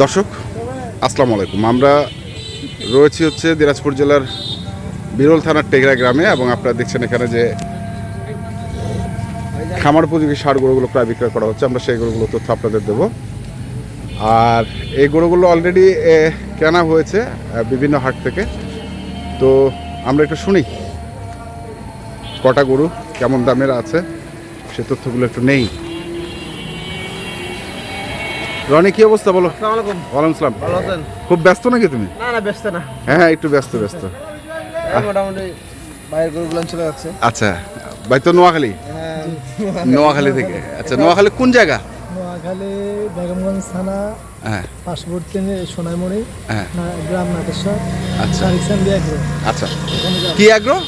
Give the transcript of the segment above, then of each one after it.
দর্শক আসসালামু আলাইকুম। আমরা রয়েছি হচ্ছে দিনাজপুর জেলার বিরল থানার টেগরা গ্রামে এবং আপনারা দেখছেন এখানে যে খামার উপযোগী ষাঁড় গরুগুলো প্রায় বিক্রয় করা হচ্ছে। আমরা সেই গরুগুলো তথ্য আপনাদের দেব। আর এই গরুগুলো অলরেডি কেনা হয়েছে বিভিন্ন হাট থেকে। তো আমরা একটু শুনি কটা গরু কেমন দামের আছে সে তথ্যগুলো একটু নেই। রনি, কি অবস্থা বলো? ওয়ালাইকুম আসসালাম। ভালো আছেন? খুব ব্যস্ত নাকি তুমি? না ব্যস্ত না। হ্যাঁ, একটু ব্যস্ত। মোটামুটি বাইরের গরুগুলো চলে যাচ্ছে। আচ্ছা, ভাই তো নোয়াখালী? নোয়াখালী থেকে। আচ্ছা, নোয়াখালী কোন জায়গা? নোয়াখালী বেগমগঞ্জ থানা, হ্যাঁ, পার্শ্ববর্তী সোনাইমুড়ি, হ্যাঁ। গ্রাম নাটেশ্বর। আচ্ছা শারিক সান্ডি এগ্রো। আচ্ছা, কি আগ্রহ?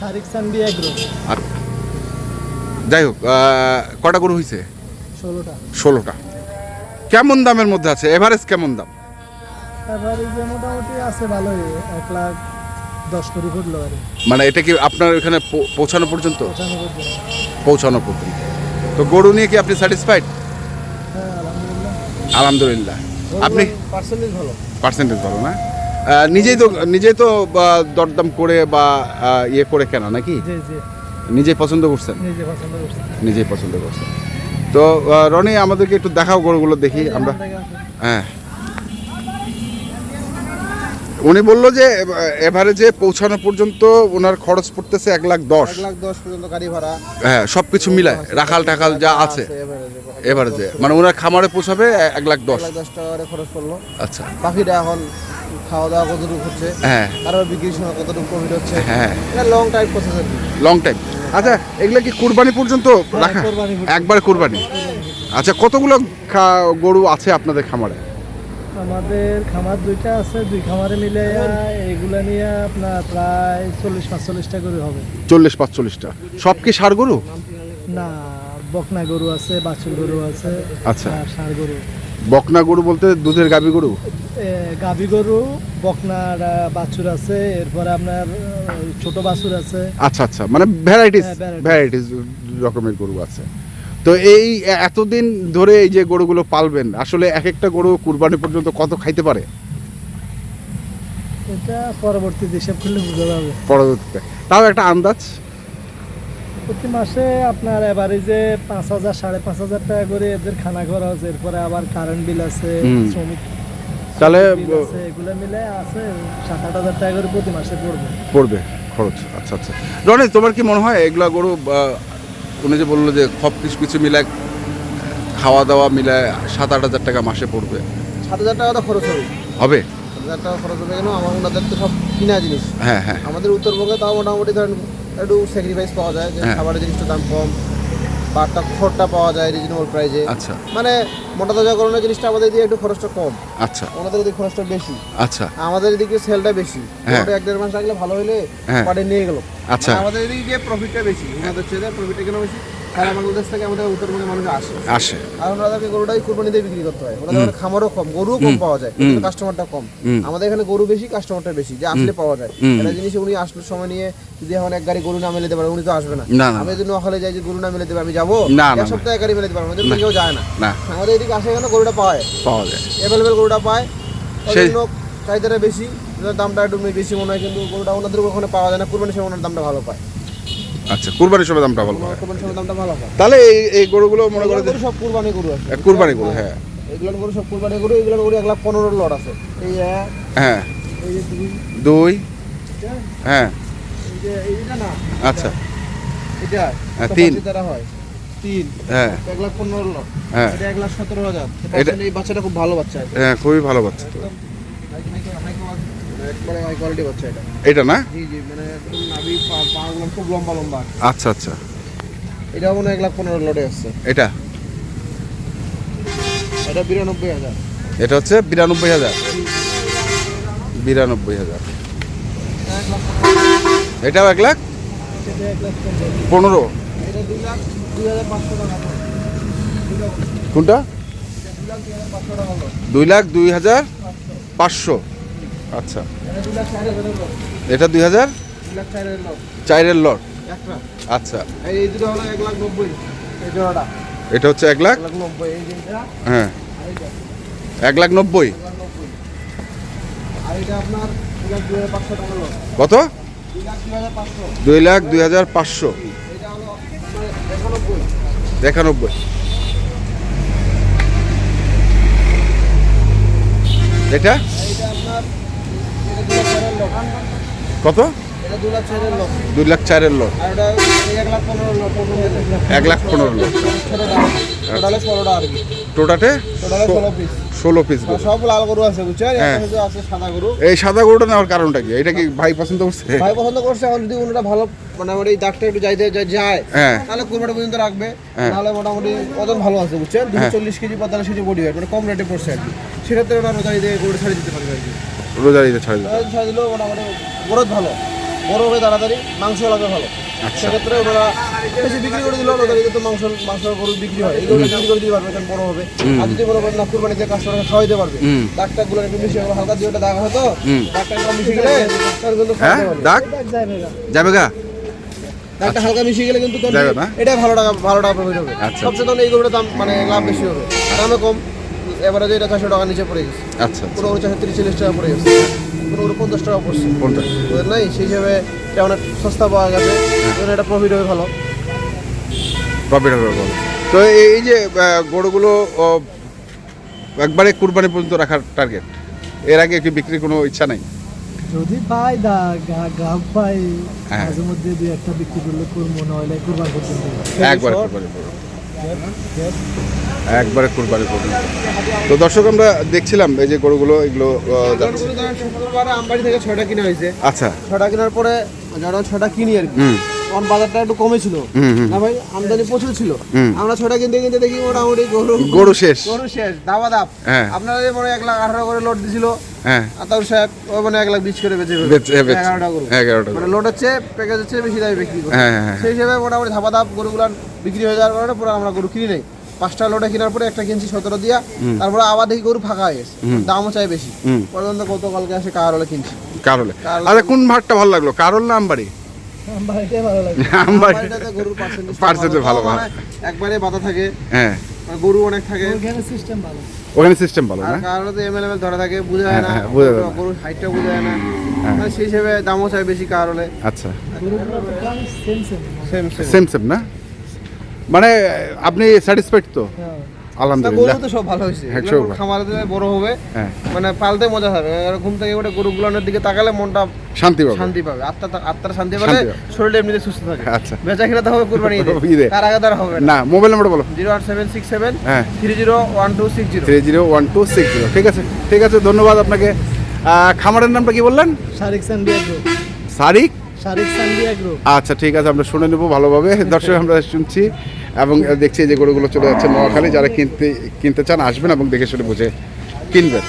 শারিক সান্ডি এগ্রো। যাই হোক, কটা গরু হয়েছে? 16টা। 16টা। কেমন দামের মধ্যে আছে? এভারেজ কেমন দাম? এবারে যে মোটামুটি আছে ভালোই, 1,10,00,000 করে ফুটলো আর মানে এটা কি আপনার ওখানে পৌঁছানো পর্যন্ত? 95 জন। পৌঁছানো পর্যন্ত। তো গরু নিয়ে কি আপনি স্যাটিসফাইড? হ্যাঁ, আলহামদুলিল্লাহ। আলহামদুলিল্লাহ। আপনি? পার্সেন্টেজ ভালো। না? নিজেই তো দরদাম করে বা ইয়ে করে কেনা নাকি? জি জি, নিজেই পছন্দ করছেন? নিজে পছন্দ করছি। নিজেই পছন্দ করছেন। তো রনি, আমাদেরকে একটু দেখাও গরুগুলো দেখি আমরা। হ্যাঁ, উনি বললো যে এভারেজে পৌঁছানো পর্যন্ত ওনার খরচ পড়তেছে 1,10,000। 1,10,000 পর্যন্ত গাড়ি ভাড়া। হ্যাঁ, সব কিছু মিলায় রাখাল টাকাল যা আছে এভারেজে, মানে ওনার খামারে পৌঁছাবে 1,10,000। 1,10,000 টাকা করে খরচ পড়লো। আচ্ছা, বাকিটা এখন খাওয়া দাওয়া কতটুকু হচ্ছে, হ্যাঁ তারপর বিক্রির সময় কতটুকু প্রফিট হচ্ছে। হ্যাঁ, এটা লং টাইম প্রসেস আর কি। Long time. আচ্ছা, এগুলো কি কুরবানি পর্যন্ত রাখা? কুরবানি পর্যন্ত। একবার কুরবানি। আচ্ছা, কতগুলো গরু আছে আপনাদের খামারে? আমাদের খামার 2টা আছে, 2 খামারে মিলে এগুলা নিয়ে আপনার প্রায় 40-45টা করে হবে। 40-45টা। সব কি ষাঁড় গরু? না, বকনা গরু আছে, বাছুর গরু আছে। আচ্ছা। আর ষাঁড় গরু। বকনা গরু বলতে দুধের গাভী গরু? গাভী গরু, বকনার বাছুর আছে, এরপরে আপনার ছোট বাছুর আছে। আচ্ছা আচ্ছা, মানে ভ্যারাইটিস হ্যাঁ, ভ্যারাইটিস রকমের গরু আছে। তো এই এতদিন ধরে এই যে গরুগুলো পালবেন, আসলে এক একটা গরু কুরবানি পর্যন্ত কত খাইতে পারে? এটা পরবর্তী হিসাব করলে বোঝা যাবে। পরবর্তীতে তাও একটা আন্দাজ? প্রতি মাসে আপনার এভারেজে 5,000 5,500 টাকা করে এদের খানা খরচ, এরপরে আবার কারেন্ট বিল আছে, শ্রমিক তাহলে বিল আছে, এগুলো মিলে আছে 7-8 হাজার টাকা করে প্রতি মাসে পড়বে খরচ। আচ্ছা আচ্ছা, রনি, তোমার কি মনে হয় এগুলা গরু, উনি যে বললো যে সব কিছু মিলায় খাওয়া দাওয়া মিলায় 7-8 হাজার টাকা মাসে পড়বে? 7,000 টাকা তো খরচ হবে। হবে? 7,000 টাকা খরচ হবে কেন? ওনাদের তো সব কিনা জিনিস। হ্যাঁ হ্যাঁ। আমাদের উত্তরবঙ্গে তাও মোটামুটি ধরেন একটু স্যাক্রিফাইস পাওয়া যায়, যে হ্যাঁ। খাবারের জিনিসটার দাম কম বা একটা খড়টা পাওয়া যায় রিজনেবল প্রাইসে। আচ্ছা, মানে মোটা তাজাকরণের জিনিসটা আমাদের দিকে একটু খরচটা কম, আচ্ছা ওনাদের দিকে খরচটা বেশি। আচ্ছা আমাদের এদিকে সেলটা বেশি। হ্যাঁ। 1-1.5 মাস লাগলে ভালো হলে হ্যাঁ। পাটে নিয়ে গেল। আচ্ছা। আমাদের এদিকে প্রফিটটা বেশি, ওনাদের চেয়ে প্রফিটটা কেন বেশি? সারা বাংলাদেশ থেকে আমাদের উত্তরবঙ্গের মানুষ আসে। আর ওনাদেরকে গরুটাই কুরবানি দিয়ে বিক্রি করতে হয়। ওনাদের ওখানে খামারও কম, গরুও কম পাওয়া যায়, কিন্তু কাস্টমারটা কম। আমাদের এখানে গরু বেশি, কাস্টমারটা বেশি, যে আসলে পাওয়া যায়। একটা জিনিস উনি আসলে সময় নিয়ে যদি এখন এক গাড়ি গরু না মেলে দিতে পারে, উনি তো আসবে না। আমি যদি নোয়াখালী যাই যে গরু না মেলে দেবে, আমি যাবো? এক সপ্তাহে গাড়ি মেলে দিতে পারবো, আমাদের কেউ যায় না। আমাদের এদিকে আসে কেন? গরুটা পাওয়া যায়, অ্যাভেলেবেল গরুটা পায়, সেই জন্য চাহিদাটা বেশি, দামটা একটু বেশি মনে হয়। কিন্তু গরুটা ওনাদের ওখানে পাওয়া যায় না, কুরবানির সময় ওনার দামটা ভালো পায়। আচ্ছা, কুরবানির সময় দামটা ভালো পায়। কুরবানির সময় দামটা ভালো পায়। তাহলে এই গরুগুলো মনে করে সব কুরবানি গরু আছে। কুরবানি গরু, হ্যাঁ। এগুলো গরু সব কুরবানি গরু। এগুলো গরু 1,15,000 লট আছে। এই হ্যাঁ, এই যে 2, হ্যাঁ, এই যে এইটা না, আচ্ছা, এটা 3 দ্বারা হয় 3, হ্যাঁ, 1,15,000 লট। হ্যাঁ। এটা 1,17,000। এই বাচ্চাটা খুব ভালো বাচ্চা। হ্যাঁ, খুবই ভালো বাচ্চা তো। একবারে হাই কোয়ালিটি বাচ্চা এটা। এটা না? জি জি, মানে একদম নাভি পাগুলো খুব লম্বা লম্বা। আচ্ছা আচ্ছা, এটা মনে হয় 1,15,000 লটে আসছে। এটা 92,000। এটা হচ্ছে 92,000। 92,000। এটাও 1,15,000। এটা 1,15,000। এটা 2,02,500 টাকা। কোনটা? 2,02,500 টাকা হলো। 2,02,500। আচ্ছা, এটা 2,04,000 লট। এটা 2,004 2,04,000 লট লট। একটা। আচ্ছা, এই দুটো হলো 1,90,000। এই জোড়াটা এটা হচ্ছে 1,90,000। এই যেটা হ্যাঁ, আর এইটা 1,90,000। আর এটা আপনার 2,500 টাকা লট। কত? 2,500। 2,02,500। এটা হলো আপনার 91। 91। এটা এইটা আপনার এটা 2,04,000 লট। কত? এটা 2,04,000 লট। 2,04,000 লট। আর এটা 1,15,000 লট। 1,15,000 লট। ছোটটা টোটালে 16টা আর কি। টোটালে টোটালে 16 পিস। 16 পিস গরু। সব লাল গরু আছে বুঝছেন, হ্যাঁ। একটা শুধু আছে সাদা গরু। এই সাদা গরুটা নেওয়ার কারণটা কি? এটা কি ভাই পছন্দ করছে? ভাই পছন্দ করছে, এখন যদি ওনারা ভালো মোটামুটি এই দাগটা একটু যায় হ্যাঁ তাহলে কুরবানি পর্যন্ত রাখবে, হ্যাঁ। নাহলে মোটামুটি ওজন ভালো আছে বুঝছেন, 240 কেজি 45 কেজি বডি ওয়েট, মানে কম রেটে পড়ছে আর কি। সেক্ষেত্রে ওরা রোজারি দিয়ে গরু ছাড়িয়ে দিতে পারবে আর কি। রোজার ঈদে ছাড়ে দিতে। রোজারি ছাড়িয়ে দিলেও মোটামুটি গ্রোথ ভালো, বড় হবে তাড়াতাড়ি, মাংস লাগবে ভালো। সেক্ষেত্রে ওরা বেশি বিক্রি করে দিলেও রোজারিতে তো মাংস গরু বিক্রি হয়, এই গরু বিক্রি করে দিতে পারবে, কারণ বড় হবে। আর যদি বড় না কুরবানিতে কাস্টমারকে খাওয়াইতে পারবে, দাগটাগুলো একটু মিশে গেলে, হালকা দিয়ে ওটা দাগ হতো, দাগটা একটু মিশে গেলে তার কিন্তু হ্যাঁ খাওয়াতে পারবে। দাগ যাবে না। যাবে গা? দাগটা হালকা মিশিয়ে গেলে কিন্তু তোর যাবে না? এটা ভালো টাকা প্রফিট হবে। আচ্ছা। সবচেয়ে তখন এই গরুটার দাম মানে লাভ বেশি হবে, দামে কম। এবারে যে এটা 400 টাকা নিচে পড়ে গেছে, আচ্ছা পুরো 430-40 টাকা পড়ে গেছে, পুরো 50 টাকা পড়ছে। কোনটা? ওদের নাই সেই হিসাবে এটা অনেক সস্তা পাওয়া গেছে, এটা প্রফিট হবে ভালো। প্রফিট হবে বলো। তো এই যে গরুগুলো একবারে কুরবানি পর্যন্ত রাখার টার্গেট, এর আগে কি বিক্রির কোনো ইচ্ছা নাই? যদি পাই গ্রাহক পাই, হ্যাঁ। মাঝে মধ্যে দুই একটা বিক্রি করলে করবো, নইলে কুরবান পর্যন্ত। একবারে কুরবানি পর্যন্ত। একবারে কুরবানি পর্যন্ত। তো দর্শক আমরা দেখছিলাম এই যে গরুগুলো, এগুলো যাচ্ছে। গরুগুলো ধরেন শুক্রবারে আমবাড়ি থেকে 6টা কিনে হয়েছে, আচ্ছা 6টা কেনার পরে যারা 6টা কিনি আর কি, হুম তখন বাজারটা একটু কমে ছিল না ভাই, আমদানি প্রচুর ছিল। আমরা 6টা কিনতে কিনতে দেখি মোটামুটি গরু শেষ। গরু শেষ, দাবা দাব। হ্যাঁ। আপনারা যে মনে 1,18,000 করে লোড দিছিল হ্যাঁ আতাউর সাহেব, ওই মানে 1,20,000 করে বেঁচে ফেলবে। বেচে 11টা গরু, 11টা মানে লোড হচ্ছে, প্যাকেজ হচ্ছে, বেশি দামে বিক্রি করে। হ্যাঁ, হ্যাঁ, হ্যাঁ। সেই হিসেবে মোটামুটি ধাপা ধাপ গরুগুলো বিক্রি হয়ে যাওয়ার কারণে পুরো আমরা গরু কিনি নাই। 5টা লোডে কেনার পরে একটা কিনছি 17 দিয়া, তারপরে আবার দেখি গরু ফাঁকা হয়ে গেছে, দামও চাই বেশি। পর্যন্ত গতকালকে আসে কারলে কিনছি। কারলে। আচ্ছা কোন ভাগটা ভালো লাগলো, কারল না আমবাড়ি? বাড়িটাই ভালো লাগে। আমবাড়ি আমবাড়িটাতে গরুর পার্সেন্টেজ ভালো, মানে একবারে বাধা থাকে, হ্যাঁ আর গরু অনেক থাকে, ওখানে সিস্টেম ভালো। ওখানে সিস্টেম ভালো আর না? কারলে এমএলএমএল ধরা থাকে, বোঝা যায় না, হ্যাঁ, বোঝা যায় না। গরুর হাইটটা বোঝা যায় না, মানে সেই হিসেবে দামও চাই বেশি কারলে। আচ্ছা গরুগুলো তো প্রায় same same. Same same same না, মানে আপনি স্যাটিসফাইড তো? হ্যাঁ। আলহামদুলিল্লাহ। গরু তো সব ভালো হয়েছে, হ্যাঁ, এগুলো সব ভালো। খামারে দিলে বড় হবে, হ্যাঁ মানে পালতে মজা হবে। আর ঘুম থেকে ওটা গরুগুলোর দিকে তাকালে মনটা শান্তি পাবে। শান্তি পাবে, আত্মার শান্তি পাবে, শান্তি পাবে। শরীর এমনিতে সুস্থ থাকে। আচ্ছা। বেচা কিনা তো হবে কুরবানি ঈদে, ঈদে। তার আগে তার হবে না। না মোবাইল নাম্বার বলো। 08767 হ্যাঁ 301260। 301260। ঠিক আছে ঠিক আছে, ধন্যবাদ আপনাকে। খামারের নামটা কি বললেন? শারিক সান্ডিয়া গ্রুপ। সারিক। শারিক সান্ডিয়া গ্রুপ। আচ্ছা ঠিক আছে, আমরা শুনে নেবো ভালোভাবে। দর্শক আমরা শুনছি এবং দেখছি যে গরুগুলো চলে যাচ্ছে নোয়াখালী। যারা কিনতে চান আসবেন এবং দেখে শুনে বুঝে কিনবেন।